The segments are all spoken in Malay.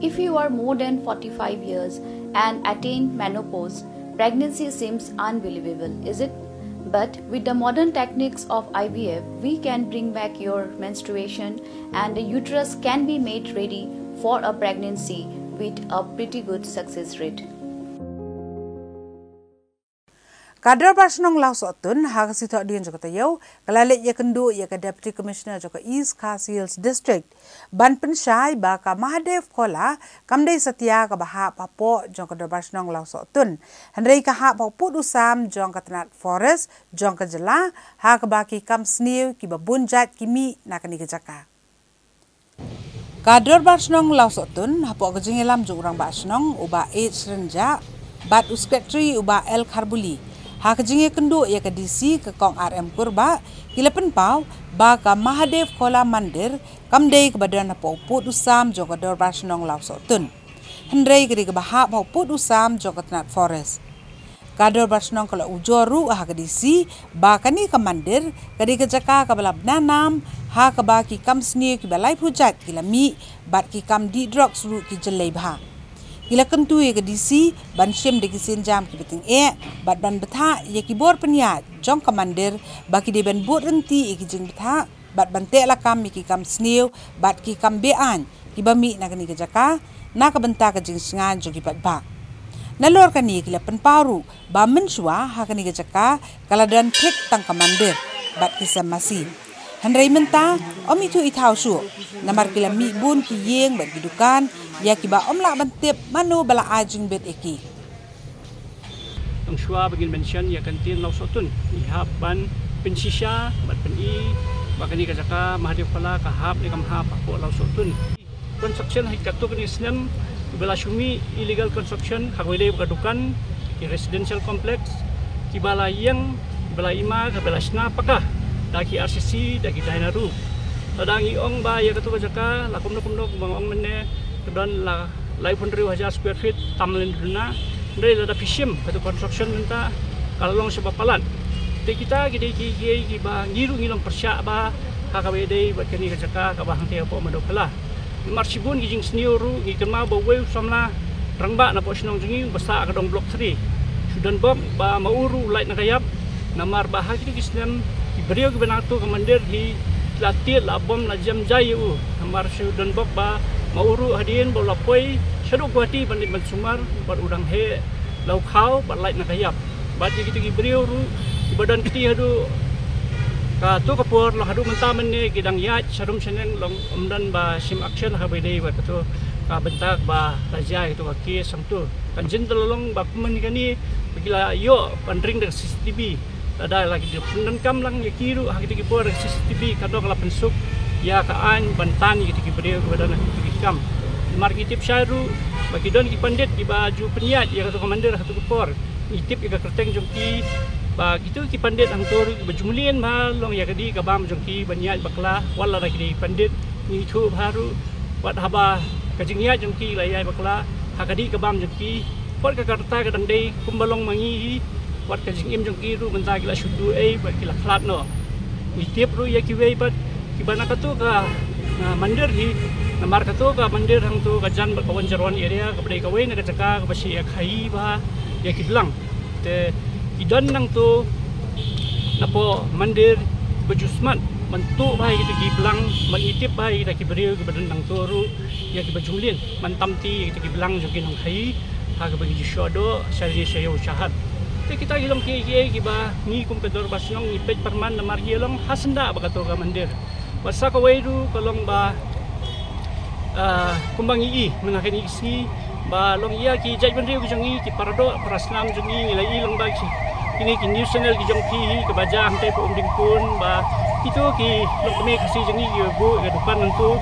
If you are more than 45 years and attain menopause, pregnancy seems unbelievable, is it? But with the modern techniques of IVF, we can bring back your menstruation and the uterus can be made ready for a pregnancy with a pretty good success rate. Kadar Barsenong Laos Otun, Hagasito Dian Jokotayo, Kalalit Yakandu, Yaka Deputy Commissioner Joko East Khas Hills District, Ban Penshai, Baka Mahadev Kola, Kamde Satya, Kabaha Papo, Jonkadar Barsenong Laos Otun, Henry Kaha Puput Usam, Jonkatanat Forest, Jonkajala, Hakabaki Kam Snew, Kibabunjat Kimi, Nakani Jaka. Kadar Barsenong Laos Otun, Hapok Jingelam Jurang Barsenong, Uba H. Renja, Bat Usketri, Uba El Karbuli. Hak jinge kendu ya ke DC ke kong RM Kurba, kilapan pau, baka Mahadev Kola Mandir, kamdei ke badan pau put usam Jogador Barsenong Laos Otun. Hendrei ke baha pau put usam Jogatnat Forest. Kador Barsenong kalau ujoru hak DC, baka ni ke Mandir, ke jaka ke balap nanam, hak baki kam seni ke balai hujat kilami, bat ki kam di drugs ru ki jelai bah. Kila kentu ya ke DC, ban syem de kisin jam ki beting bat ban betha ya ki bor peniat, jong komandir, baki de ban bot renti ya ki jing betha, bat ban te lakam ya ki kam snew, bat ki kam bean, ki bami na kani ke jaka, na ka benta ke jing sengan jong ki bat ba. Nalor kani kila penparu, ba mensua ha kani ke jaka, kaladan tek tang komandir, bat ki samasi. Hendrai menta, om itu itau su, namar kila mi bun ki yeng bat bidukan, ya kiba om lak bantip manu bala ajing bet eki. Ang shua bagin mention ya kantin Laos Otun, ihap ban pensisya bat peni, bakani kajaka Mahadev Kola kahap ni kamhap ako Laos Otun. Construction hikatu kani Islam, bala syumi illegal construction hagwele bagadukan ki residential complex, kibala yang bala ima bala sna pakah. Daki RCC, daki Dainaru. Tadangi ong ba ya katu kajaka, lakum nok bangong menne, kemudian la lai pun 2,000 square feet tamlin duna, dari ada fishim katu construction minta kalong sebab palan. Te kita ki ba ngiru ngilong persyak ba kakawede buat kini kajaka kabah hang teo po madokala. Marsibun gijing seniuru ngiken ma ba weu samla rangba na po sinong jingi basa kadong block 3. Sudan bob ba mauru light na kayap namar bahagi kisnem beliau kebenatu komandir di latih labom najam jayu kamar Sudan bok ba mauru hadiin bola poi seduk kuati bandit mensumar bar udang he lau kau bar light nak hayap baji gitu beliau ru di badan kiti hadu ka tu kapur lo hadu mentamen ni kidang yat sarum seneng long omdan ba sim action ha bede ba tu ka bentak ba raja itu kaki sam tu kan jin tolong ba kuman kani begila yo pandring dengan CCTV. Ada lagi di pendenkam lang ya kiru hak itu kipor CCTV kadang la pensuk ya kaan bantan gitu kibere kepada nak kikam markitip syairu bagi don ki pandit ki baju peniat ya katu komander katu kipor itip ya kerteng jongki bagi tu ki pandit angtur bajumlien ma long ya kadi kabam jongki baniat bakla wala lagi di pandit ni tu baru wat haba kajingnya jongki layai bakla hakadi kabam jongki pot ka karta kadang dei kumbalong mangi wat kajing im jong kiru mentah gila syudu buat gila klat no itip ru ya kiwei bat kibana katu ka mandir hi namar katu ka mandir hang tu kajan berkawan jarwan area kabdai kawai na kajaka kabasi ya khai ba ya kiblang te idan nang tu napo mandir bejusman mentu bai gitu kiblang mengitip bai kita kiberi kebadan nang tu ru ya kibajulin mantamti kita kiblang jokin nang khai ha kabagi jishodo syari sayo syahat. Kita hilong kiai kiba ni kum Kador Barsenong ni pej perman namar hilong hasenda bagato ka mandir. Basa ka wairu kalong ba kumbang ii mengaken isi ba long iya ki jai bandriu ki jongi ki parado prasnam jongi nilai ilong ba ki ini ki news channel ki jongki ki baja hante po umding pun ba itu ki long kami kasi jongi ki bu ke depan nentu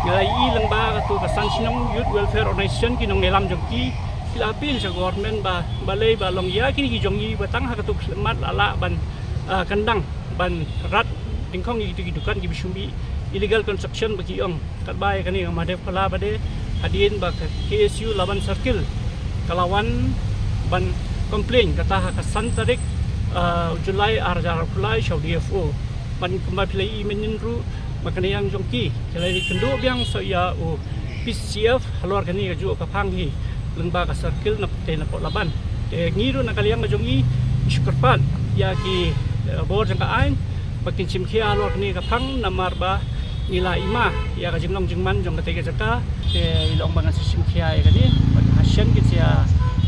nilai ilong ba katu kasan sinong youth welfare organization ki nong nelam jongki Pilapil sa government ba balay ba long ya kini gijongi batang hakatuk mat ala ban kandang ban rat dingkong gitu-gitukan gibisumbi illegal construction bagi ong katbay kani Mahadev Kola bade hadin ba KSU Laban Circle kalawan ban komplain kata hakasan tarik Julai arjar pulai show DFO ban kembali pilai menyenru makanya yang jongki kelai kendu biang so ya PCF halor kani ka ju ka phang hi lengba ka circle na te na po laban te ngiru na kaliang majong i syukurpan ya ki bor jang ka ain pakin chim khia halor kani ka phang na marba nila ima ya ka jinglong jingman jong ka te ka jaka te ilong bangan sim khia ya kani hasyan ki sia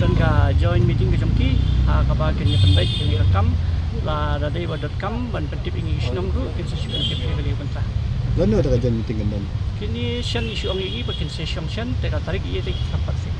dan ka join meeting ka jong ki ha ka ba kani penbaik kani rekam la radaiwa.com ban pentip English nong ru kin session ke kali banta Gano ta ka dyan meeting ganun? Kini siyan isu ang ii pakin session siyan teka tarik iya teki kapat sih.